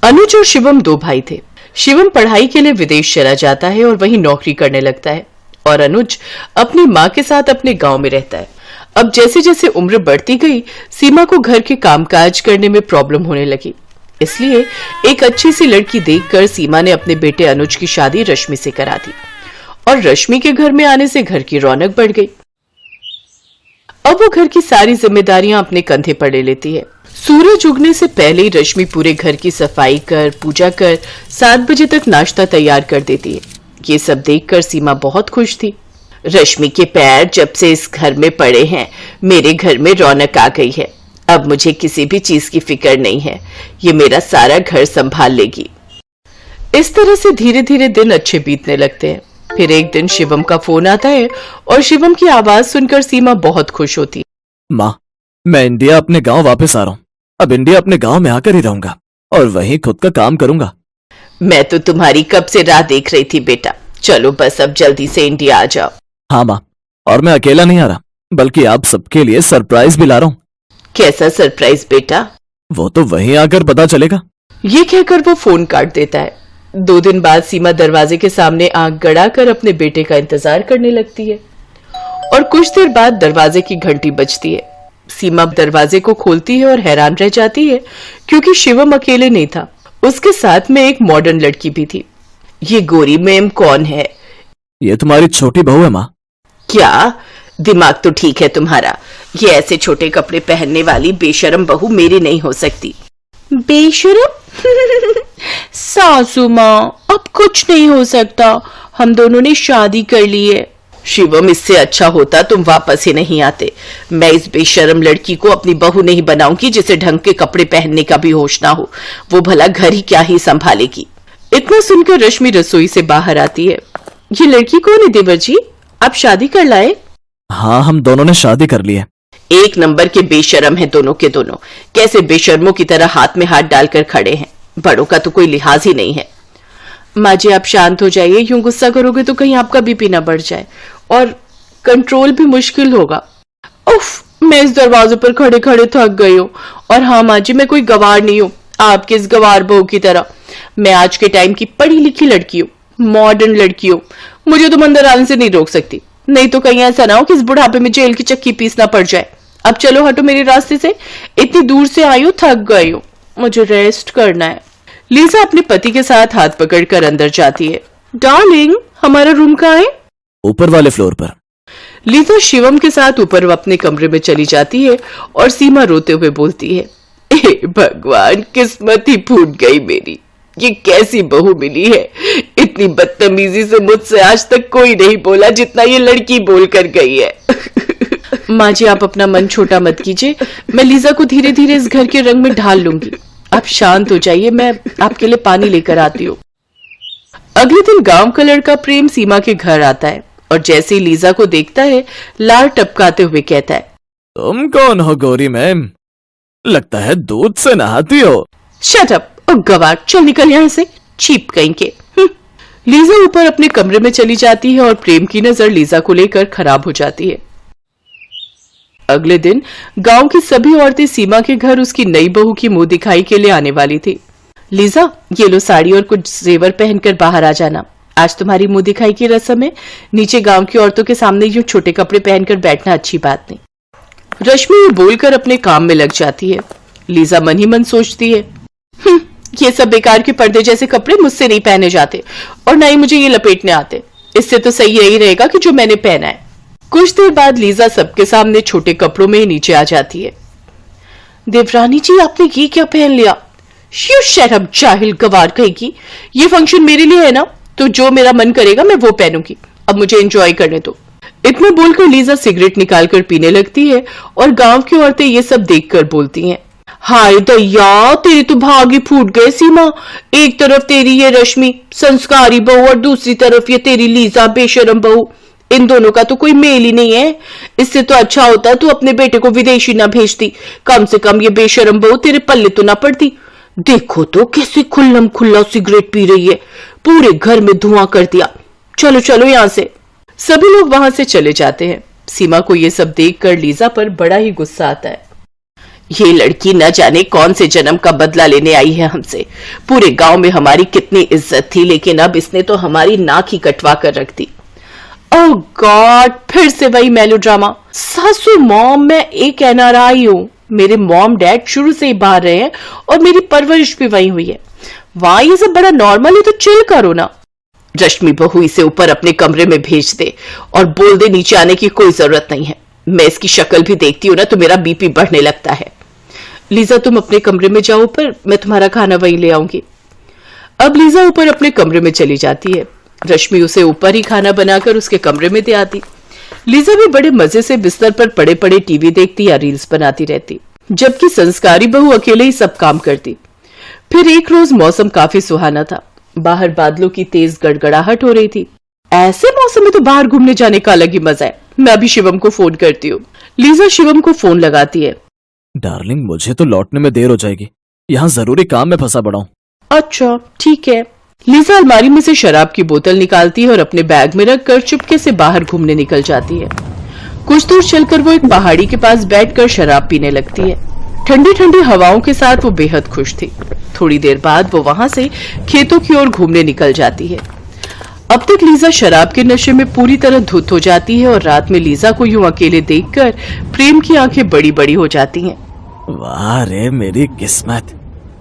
अनुज और शिवम दो भाई थे। शिवम पढ़ाई के लिए विदेश चला जाता है और वहीं नौकरी करने लगता है और अनुज अपनी माँ के साथ अपने गांव में रहता है। अब जैसे जैसे उम्र बढ़ती गई, सीमा को घर के कामकाज करने में प्रॉब्लम होने लगी। इसलिए एक अच्छी सी लड़की देखकर सीमा ने अपने बेटे अनुज की शादी रश्मि से करा दी और रश्मि के घर में आने से घर की रौनक बढ़ गई। अब वो घर की सारी जिम्मेदारियां अपने कंधे पर ले लेती है। सूरज उगने से पहले ही रश्मि पूरे घर की सफाई कर, पूजा कर 7 बजे तक नाश्ता तैयार कर देती है। ये सब देखकर सीमा बहुत खुश थी। रश्मि के पैर जब से इस घर में पड़े हैं, मेरे घर में रौनक आ गई है। अब मुझे किसी भी चीज की फिक्र नहीं है। ये मेरा सारा घर संभाल लेगी। इस तरह से धीरे धीरे दिन अच्छे बीतने लगते हैं। फिर एक दिन शिवम का फोन आता है और शिवम की आवाज सुनकर सीमा बहुत खुश होती है। माँ, मैं इंडिया अपने गांव वापस आ रहा हूँ। अब इंडिया अपने गांव में आकर ही रहूंगा और वहीं खुद का काम करूंगा। मैं तो तुम्हारी कब से राह देख रही थी बेटा। चलो बस अब जल्दी से इंडिया आ जाओ। हाँ माँ, और मैं अकेला नहीं आ रहा, बल्कि आप सबके लिए सरप्राइज भी ला रहा हूँ। कैसा सरप्राइज बेटा? वो तो वहीं आकर पता चलेगा। ये कहकर वो फोन काट देता है। 2 दिन बाद सीमा दरवाजे के सामने आंख गड़ाकर अपने बेटे का इंतजार करने लगती है और कुछ देर बाद दरवाजे की घंटी बजती है। सीमा दरवाजे को खोलती है और हैरान रह जाती है क्योंकि शिवम अकेले नहीं था, उसके साथ में एक मॉडर्न लड़की भी थी। ये गोरी मैम कौन है? ये तुम्हारी छोटी बहू है माँ। क्या दिमाग तो ठीक है तुम्हारा? ये ऐसे छोटे कपड़े पहनने वाली बेशरम बहू मेरी नहीं हो सकती। बेशरम? सासू माँ, अब कुछ नहीं हो सकता। हम दोनों ने शादी कर ली है। शिवम, इससे अच्छा होता तुम वापस ही नहीं आते। मैं इस बेशरम लड़की को अपनी बहू नहीं बनाऊंगी जिसे ढंग के कपड़े पहनने का भी होश ना हो। वो भला घर ही क्या ही संभालेगी। इतना सुनकर रश्मि रसोई से बाहर आती है। ये लड़की कौन है देवर जी? आप शादी कर लाए? हाँ, हम दोनों ने शादी कर ली है। 1 नंबर के बेशरम है दोनों के दोनों। कैसे बेशर्मों की तरह हाथ में हाथ डालकर खड़े हैं। बड़ों का तो कोई लिहाज ही नहीं है। माँ जी, आप शांत हो जाइए। यूं गुस्सा करोगे तो कहीं आपका बीपी ना बढ़ जाए और कंट्रोल भी मुश्किल होगा। उफ, मैं इस दरवाजे पर खड़े खड़े थक गई हूँ। और हाँ माँ जी, मैं कोई गवार नहीं हूँ आपकी इस गवार बहू की तरह। मैं आज के टाइम की पढ़ी लिखी लड़की हूँ, मॉडर्न लड़की हूँ। मुझे तुम अंदर आने से नहीं रोक सकती, नहीं तो कहीं ऐसा ना हो कि इस बुढ़ापे में जेल की चक्की पीसना पड़ जाए। अब चलो हटो मेरे रास्ते से। इतनी दूर से आई हूँ, थक गई हूँ, मुझे रेस्ट करना है। लीजा अपने पति के साथ हाथ पकड़कर अंदर जाती है। डार्लिंग, हमारा रूम कहाँ है? ऊपर वाले फ्लोर पर। लीजा शिवम के साथ ऊपर अपने कमरे में चली जाती है और सीमा रोते हुए बोलती है, ए भगवान, किस्मत ही फूट गई मेरी। ये कैसी बहू मिली है। इतनी बदतमीजी से मुझसे आज तक कोई नहीं बोला जितना ये लड़की बोल कर गई है। माँ जी, आप अपना मन छोटा मत कीजिए। मैं लीजा को धीरे धीरे इस घर के रंग में ढाल लूंगी। आप शांत हो जाइए, मैं आपके लिए पानी लेकर आती हूँ। अगले दिन गांव का लड़का प्रेम सीमा के घर आता है और जैसे ही लीजा को देखता है, लार टपकाते हुए कहता है, तुम कौन हो गोरी मैम? लगता है दूध से नहाती हो। शट अप गवार, चल निकल यहाँ से, चीप कहीं के। लीजा ऊपर अपने कमरे में चली जाती है और प्रेम की नजर लीजा को लेकर खराब हो जाती है। अगले दिन गांव की सभी औरतें सीमा के घर उसकी नई बहू की मुंह दिखाई के लिए आने वाली थी। लीजा, ये लो साड़ी और कुछ जेवर पहनकर बाहर आ जाना। आज तुम्हारी मुंह दिखाई की रस्म है। नीचे गांव की औरतों के सामने यूं छोटे कपड़े पहनकर बैठना अच्छी बात नहीं। रश्मि ये बोलकर अपने काम में लग जाती है। लीजा मन ही मन सोचती है, ये सब बेकार के पर्दे जैसे कपड़े मुझसे नहीं पहने जाते और ना ही मुझे ये लपेटने आते। इससे तो सही यही रहेगा कि जो मैंने पहना है। कुछ देर बाद लीजा सबके सामने छोटे कपड़ों में ही नीचे आ जाती है। देवरानी जी, आपने ये क्या पहन लिया? यू शट अप जाहिल गवार कहेगी। ये फंक्शन मेरे लिए है ना, तो जो मेरा मन करेगा मैं वो पहनूंगी। अब मुझे एंजॉय करने दो। इतना बोलकर लीजा सिगरेट निकालकर पीने लगती है और गांव की औरतें ये सब देखकर बोलती हैं, हाय दैया, तेरे तो भाग ही फूट गए सीमा। एक तरफ तेरी ये रश्मि संस्कारी बहू और दूसरी तरफ ये तेरी लीजा बेशरम बहू। इन दोनों का तो कोई मेल ही नहीं है। इससे तो अच्छा होता तू अपने बेटे को विदेशी ना भेजती। कम से कम ये बेशरम बहू तेरे पल्ले तो ना पड़ती। देखो तो कैसे खुल्लम खुल्ला सिगरेट पी रही है, पूरे घर में धुआं कर दिया। चलो चलो यहाँ से। सभी लोग वहां से चले जाते हैं। सीमा को ये सब देखकर लीजा पर बड़ा ही गुस्सा आता है। ये लड़की न जाने कौन से जन्म का बदला लेने आई है हमसे। पूरे गांव में हमारी कितनी इज्जत थी, लेकिन अब इसने तो हमारी नाक ही कटवा कर रख दी। ओह गॉड, फिर से वही मेलोड्रामा। सासू मॉम, मैं एक एनआरआई हूँ। मेरे मॉम डैड शुरू से ही बाहर रहे हैं और मेरी परवरिश भी वही हुई है। वहां ये सब बड़ा नॉर्मल है, तो चिल करो ना। रश्मि बहू, इसे ऊपर अपने कमरे में भेज दे और बोल दे नीचे आने की कोई जरूरत नहीं है। मैं इसकी शक्ल भी देखती हूँ ना तो मेरा बीपी बढ़ने लगता है। लीजा, तुम अपने कमरे में जाओ ऊपर, मैं तुम्हारा खाना वहीं ले आऊंगी। अब लीजा ऊपर अपने कमरे में चली जाती है। रश्मि उसे ऊपर ही खाना बनाकर उसके कमरे में दे आती। लीजा भी बड़े मजे से बिस्तर पर पड़े पड़े टीवी देखती या रील्स बनाती रहती, जबकि संस्कारी बहू अकेले ही सब काम करती। फिर एक रोज मौसम काफी सुहाना था। बाहर बादलों की तेज गड़गड़ाहट हो रही थी। ऐसे मौसम में तो बाहर घूमने जाने का अलग ही मजा है। मैं अभी शिवम को फोन करती हूँ। लीजा शिवम को फोन लगाती है। डार्लिंग, मुझे तो लौटने में देर हो जाएगी, यहाँ जरूरी काम में फंसा पड़ा हूँ। अच्छा ठीक है। लीजा अलमारी में से शराब की बोतल निकालती है और अपने बैग में रखकर चुपके से बाहर घूमने निकल जाती है। कुछ दूर चलकर वो एक पहाड़ी के पास बैठकर शराब पीने लगती है। ठंडी ठंडी हवाओं के साथ वो बेहद खुश थी। थोड़ी देर बाद वो वहां से खेतों की ओर घूमने निकल जाती है। अब तक लीजा शराब के नशे में पूरी तरह धुत हो जाती है और रात में लीजा को यूं अकेले देखकर प्रेम की आंखें बड़ी बड़ी हो जाती हैं। वाह रे मेरी किस्मत,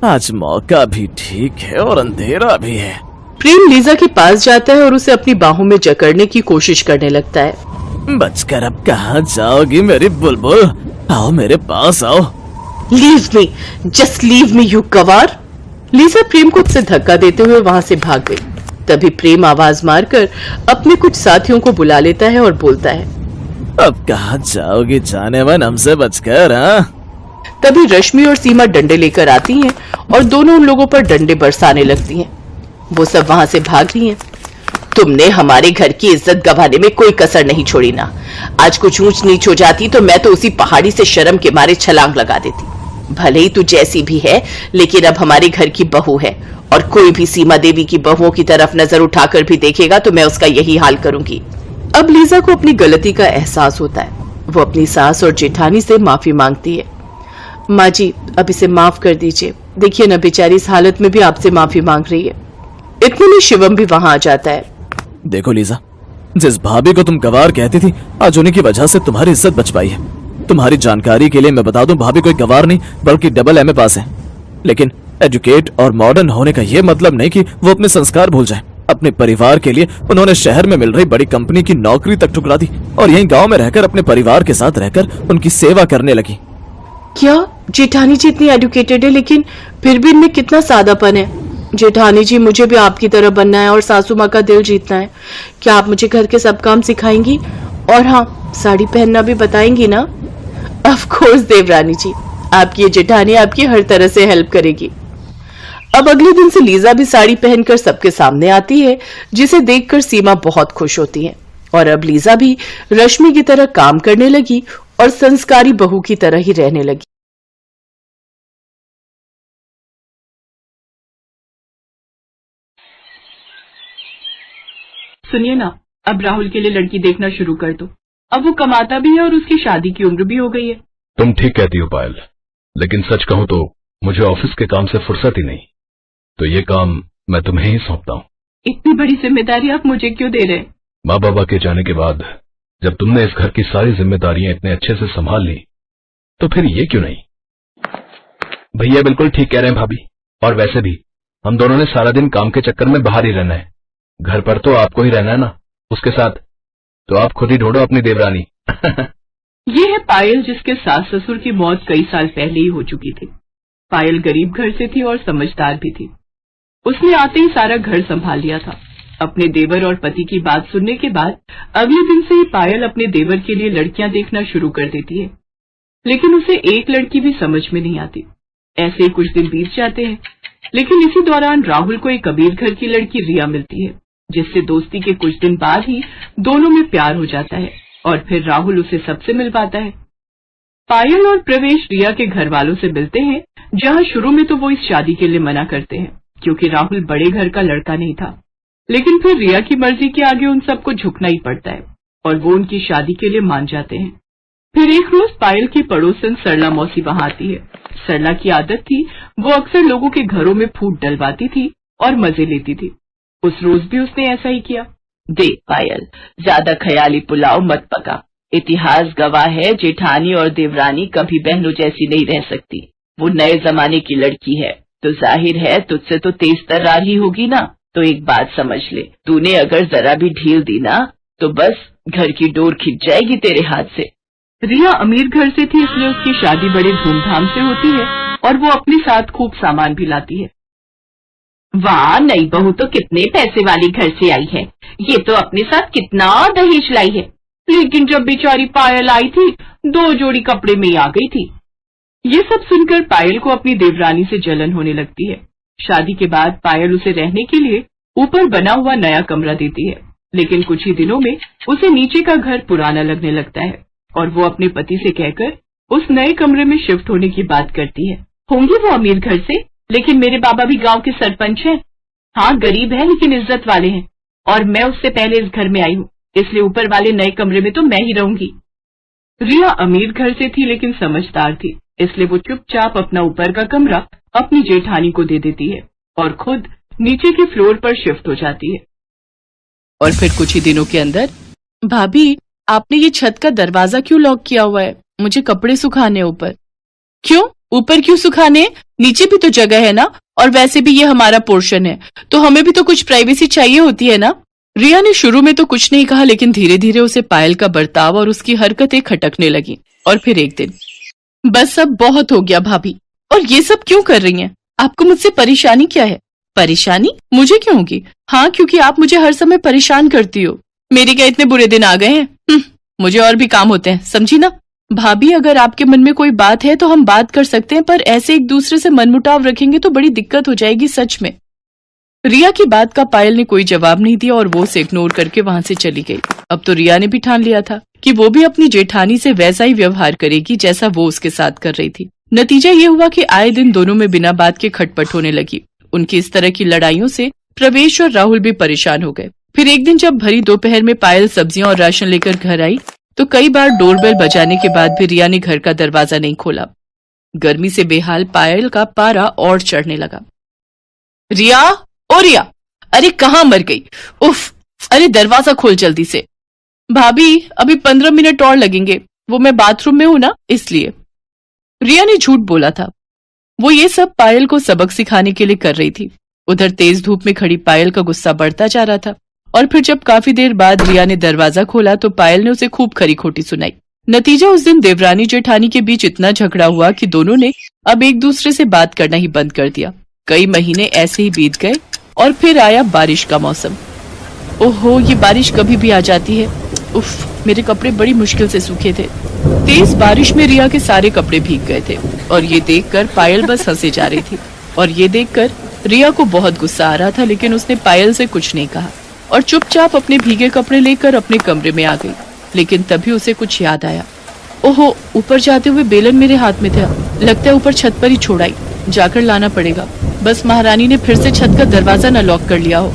आज मौका भी ठीक है और अंधेरा भी है। प्रेम लीजा के पास जाता है और उसे अपनी बाहों में जकड़ने की कोशिश करने लगता है। बचकर अब कहाँ जाओगी मेरी बुलबुल, आओ मेरे पास आओ। Leave me, just leave me you गवार। लीजा प्रेम को उससे धक्का देते हुए वहां से भाग गई। तभी प्रेम आवाज मारकर अपने कुछ साथियों को बुला लेता है और बोलता है, अब कहाँ जाओगी जाने मन, हमसे बचकर। हाँ, तभी रश्मि और सीमा डंडे लेकर आती हैं और दोनों उन लोगों पर डंडे बरसाने लगती हैं। वो सब वहां से भाग रही हैं। तुमने हमारे घर की इज्जत गंवाने में कोई कसर नहीं छोड़ी ना। आज कुछ ऊंच नीच हो जाती तो मैं तो उसी पहाड़ी से शर्म के मारे छलांग लगा देती। भले ही तू जैसी भी है, लेकिन अब हमारे घर की बहू है और कोई भी सीमा देवी की बहुओं की तरफ नजर उठाकर भी देखेगा तो मैं उसका यही हाल करूंगी। अब लीजा को अपनी गलती का एहसास होता है। वो अपनी सास और जेठानी से माफी मांगती है। माँ जी, अब इसे माफ कर दीजिए। देखिए ना, बेचारी इस हालत में भी आपसे माफी मांग रही है। इतने में शिवम भी वहां आ जाता है। देखो लीजा, जिस भाभी को तुम गवार कहती थी, आज उन्हीं की वजह से तुम्हारी इज्जत बच पाई है। तुम्हारी जानकारी के लिए मैं बता दूं, भाभी कोई गवार नहीं बल्कि डबल एमए पास है। लेकिन एजुकेट और मॉडर्न होने का यह मतलब नहीं कि वो अपने संस्कार भूल जाए। अपने परिवार के लिए उन्होंने शहर में मिल रही बड़ी कंपनी की नौकरी तक ठुकरा दी और यहीं गांव में रहकर अपने परिवार के साथ रहकर उनकी सेवा करने लगी। क्या जेठानी जी इतनी एडुकेटेड है, लेकिन फिर भी इनमें कितना सादापन है। जेठानी जी, मुझे भी आपकी तरह बनना है और सासू माँ का दिल जीतना है। क्या आप मुझे घर के सब काम सिखाएंगी? और हाँ, साड़ी पहनना भी बताएंगी ना? ऑफ कोर्स देवरानी जी, आपकी ये जेठानी आपकी हर तरह से हेल्प करेगी। अब अगले दिन से लीजा भी साड़ी पहनकर सबके सामने आती है, जिसे देखकर सीमा बहुत खुश होती है। और अब लीजा भी रश्मि की तरह काम करने लगी और संस्कारी बहू की तरह ही रहने लगी। सुनिए ना, अब राहुल के लिए लड़की देखना शुरू कर दो। अब वो कमाता भी है और उसकी शादी की उम्र भी हो गई है। तुम ठीक कहती हो पायल, लेकिन सच कहूं तो मुझे ऑफिस के काम से फुर्सत ही नहीं, तो ये काम मैं तुम्हें ही सौंपता हूँ। इतनी बड़ी जिम्मेदारी आप मुझे क्यों दे रहे हैं? माँ बाबा के जाने के बाद जब तुमने इस घर की सारी जिम्मेदारियां इतने अच्छे से संभाल ली, तो फिर ये क्यों नहीं? भैया बिल्कुल ठीक कह रहे हैं भाभी। और वैसे भी हम दोनों ने सारा दिन काम के चक्कर में बाहर ही रहना है। घर पर तो आपको ही रहना है ना, उसके साथ। तो आप खुद ही ढूंढो अपनी देवरानी। ये है पायल, जिसके सास ससुर की मौत कई साल पहले ही हो चुकी थी। पायल गरीब घर से थी और समझदार भी थी। उसने आते ही सारा घर संभाल लिया था। अपने देवर और पति की बात सुनने के बाद अगले दिन से ही पायल अपने देवर के लिए लड़कियां देखना शुरू कर देती है, लेकिन उसे एक लड़की भी समझ में नहीं आती। ऐसे ही कुछ दिन बीत जाते हैं, लेकिन इसी दौरान राहुल को एक अमीर घर की लड़की रिया मिलती है, जिससे दोस्ती के कुछ दिन बाद ही दोनों में प्यार हो जाता है और फिर राहुल उसे सबसे मिलवाता है। पायल और प्रवेश रिया के घर वालों से मिलते हैं, जहां शुरू में तो वो इस शादी के लिए मना करते हैं क्योंकि राहुल बड़े घर का लड़का नहीं था, लेकिन फिर रिया की मर्जी के आगे उन सबको झुकना ही पड़ता है और वो उनकी शादी के लिए मान जाते हैं। फिर एक रोज पायल की पड़ोसन सरला मौसी वहां आती है। सरला की आदत थी, वो अक्सर लोगों के घरों में फूट डलवाती थी और मजे लेती थी। उस रोज भी उसने ऐसा ही किया। देख पायल, ज्यादा ख्याली पुलाव मत पका। इतिहास गवाह है, जेठानी और देवरानी कभी बहनों जैसी नहीं रह सकती। वो नए जमाने की लड़की है, तो जाहिर है तुझसे तो तेज तर्रार ही होगी ना। तो एक बात समझ ले, तूने अगर जरा भी ढील दी ना तो बस घर की डोर खिंच जाएगी तेरे हाथ से। रिया अमीर घर से थी, इसलिए उसकी शादी बड़े धूमधाम से होती है और वो अपने साथ खूब सामान भी लाती है। वाह, नई बहू तो कितने पैसे वाली घर से आई है। ये तो अपने साथ कितना दहेज लाई है। लेकिन जब बेचारी पायल आई थी, 2 जोड़ी कपड़े में ही आ गई थी। ये सब सुनकर पायल को अपनी देवरानी से जलन होने लगती है। शादी के बाद पायल उसे रहने के लिए ऊपर बना हुआ नया कमरा देती है, लेकिन कुछ ही दिनों में उसे नीचे का घर पुराना लगने लगता है और वो अपने पति से कहकर उस नए कमरे में शिफ्ट होने की बात करती है। होंगे वो अमीर घर से, लेकिन मेरे बाबा भी गांव के सरपंच हैं। हाँ, गरीब है लेकिन इज्जत वाले हैं, और मैं उससे पहले इस घर में आई हूँ, इसलिए ऊपर वाले नए कमरे में तो मैं ही रहूंगी। रिया अमीर घर से थी लेकिन समझदार थी, इसलिए वो चुपचाप अपना ऊपर का कमरा अपनी जेठानी को दे देती है और खुद नीचे के फ्लोर पर शिफ्ट हो जाती है। और फिर कुछ ही दिनों के अंदर, भाभी आपने ये छत का दरवाजा क्यों लॉक किया हुआ है? मुझे कपड़े सुखाने ऊपर। क्यों? ऊपर क्यों सुखाने? नीचे भी तो जगह है ना, और वैसे भी ये हमारा पोर्शन है, तो हमें भी तो कुछ प्राइवेसी चाहिए होती है ना। रिया ने शुरू में तो कुछ नहीं कहा, लेकिन धीरे धीरे उसे पायल का बर्ताव और उसकी हरकतें खटकने लगी। और फिर एक दिन, बस अब बहुत हो गया भाभी, और ये सब क्यों कर रही हैं? आपको मुझसे परेशानी क्या है? परेशानी मुझे क्यों होगी? हाँ, क्योंकि आप मुझे हर समय परेशान करती हो। मेरे क्या इतने बुरे दिन आ गए हैं? मुझे और भी काम होते हैं, समझी ना। भाभी, अगर आपके मन में कोई बात है तो हम बात कर सकते हैं, पर ऐसे एक दूसरे से मनमुटाव रखेंगे तो बड़ी दिक्कत हो जाएगी सच में। रिया की बात का पायल ने कोई जवाब नहीं दिया और वो उसे इग्नोर करके वहां से चली गई। अब तो रिया ने भी ठान लिया था कि वो भी अपनी जेठानी से वैसा ही व्यवहार करेगी जैसा वो उसके साथ कर रही थी। नतीजा ये हुआ कि आए दिन दोनों में बिना बात के खटपट होने लगी। उनकी इस तरह की लड़ाइयों से प्रवेश और राहुल भी परेशान हो गए। फिर एक दिन जब भरी दोपहर में पायल सब्जियां और राशन लेकर घर आई तो कई बार डोरबेल बजाने के बाद भी रिया ने घर का दरवाजा नहीं खोला। गर्मी से बेहाल पायल का पारा और चढ़ने लगा। रिया, ओ रिया, अरे कहाँ मर गई? उफ, अरे दरवाजा खोल जल्दी से। भाभी, अभी 15 मिनट और लगेंगे, वो मैं बाथरूम में हूं ना, इसलिए। रिया ने झूठ बोला था। वो ये सब पायल को सबक सिखाने के लिए कर रही थी। उधर तेज धूप में खड़ी पायल का गुस्सा बढ़ता जा रहा था। और फिर जब काफी देर बाद रिया ने दरवाजा खोला तो पायल ने उसे खूब खरी खोटी सुनाई। नतीजा उस दिन देवरानी जेठानी के बीच इतना झगड़ा हुआ कि दोनों ने अब एक दूसरे से बात करना ही बंद कर दिया। कई महीने ऐसे ही बीत गए और फिर आया बारिश का मौसम। ओहो, ये बारिश कभी भी आ जाती है। उफ, मेरे कपड़े बड़ी मुश्किल से सूखे थे। तेज बारिश में रिया के सारे कपड़े भीग गए थे और ये देखकर पायल बस हंसे जा रही थी। और ये देखकर रिया को बहुत गुस्सा आ रहा था, लेकिन उसने पायल से कुछ नहीं कहा और चुपचाप अपने भीगे कपड़े लेकर अपने कमरे में आ गई। लेकिन तभी उसे कुछ याद आया। ओहो, ऊपर जाते हुए बेलन मेरे हाथ में था, लगता है ऊपर छत पर ही छोड़ आई, जाकर लाना पड़ेगा। बस महारानी ने फिर से छत का दरवाजा न लॉक कर लिया हो।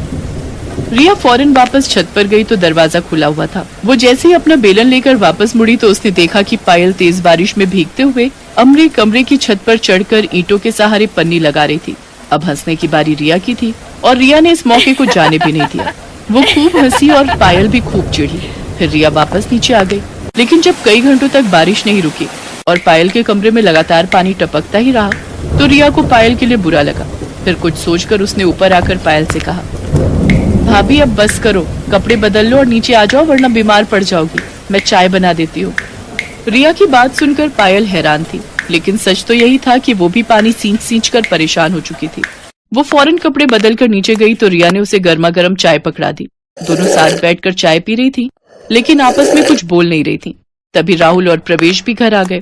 रिया फौरन वापस छत पर गई तो दरवाजा खुला हुआ था। वो जैसे ही अपना बेलन लेकर वापस मुड़ी तो उसने देखा कि पायल तेज बारिश में भीगते हुए अमरे कमरे की छत पर चढ़कर ईंटों के सहारे पन्नी लगा रही थी। अब हंसने की बारी रिया की थी और रिया ने इस मौके को जाने भी नहीं दिया। वो खूब हंसी और पायल भी खूब चिढ़ी। फिर रिया वापस नीचे आ गई, लेकिन जब कई घंटों तक बारिश नहीं रुकी और पायल के कमरे में लगातार पानी टपकता ही रहा तो रिया को पायल के लिए बुरा लगा। फिर कुछ सोचकर उसने ऊपर आकर पायल से कहा, भाभी अब बस करो, कपड़े बदल लो और नीचे आ जाओ, वरना बीमार पड़ जाओगी। मैं चाय बना देती हूँ। रिया की बात सुनकर पायल हैरान थी, लेकिन सच तो यही था कि वो भी पानी सींच कर परेशान हो चुकी थी। वो फौरन कपड़े बदल कर नीचे गई तो रिया ने उसे गर्मा गर्म चाय पकड़ा दी। दोनों साथ बैठकर चाय पी रही थी, लेकिन आपस में कुछ बोल नहीं रही थी। तभी राहुल और प्रवेश भी घर आ गए।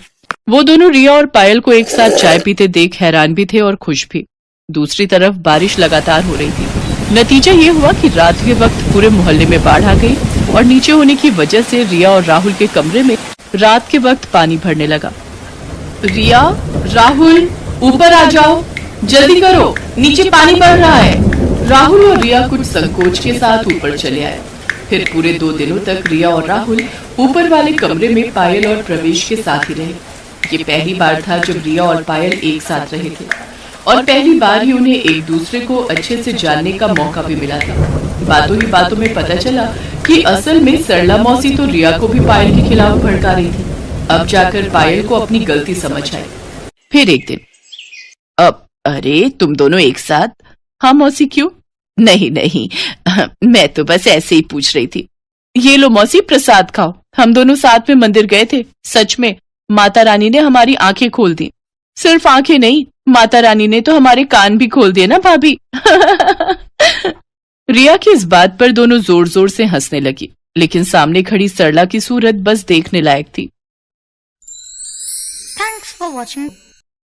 वो दोनों रिया और पायल को एक साथ चाय पीते देख हैरान भी थे और खुश भी। दूसरी तरफ बारिश लगातार हो रही थी। नतीजा ये हुआ कि रात के वक्त पूरे मोहल्ले में बाढ़ आ गई और नीचे होने की वजह से रिया और राहुल के कमरे में रात के वक्त पानी भरने लगा। रिया, राहुल, ऊपर आ जाओ, जल्दी करो, नीचे पानी बढ़ रहा है। राहुल और रिया कुछ संकोच के साथ ऊपर चले आए। फिर पूरे 2 दिनों तक रिया और राहुल ऊपर वाले कमरे में पायल और प्रवेश के साथ ही रहे। ये पहली बार था जब रिया और पायल एक साथ रहे थे और पहली बार ही उन्हें एक दूसरे को अच्छे से जानने का मौका भी मिला था। बातों ही बातों में पता चला कि असल में सरला मौसी तो रिया को भी पायल के खिलाफ भड़का रही थी। अब जाकर पायल को अपनी गलती समझ आई। फिर एक दिन, अब अरे तुम दोनों एक साथ? हाँ मौसी, क्यों? नहीं नहीं, मैं तो बस ऐसे ही पूछ रही थी। ये लो मौसी, प्रसाद खाओ। हम दोनों साथ में मंदिर गए थे। सच में माता रानी ने हमारी आंखें खोल दी। सिर्फ आंखें नहीं, माता रानी ने तो हमारे कान भी खोल दिए ना भाभी। रिया की इस बात पर दोनों जोर जोर से हंसने लगी, लेकिन सामने खड़ी सरला की सूरत बस देखने लायक थी। Thanks for watching.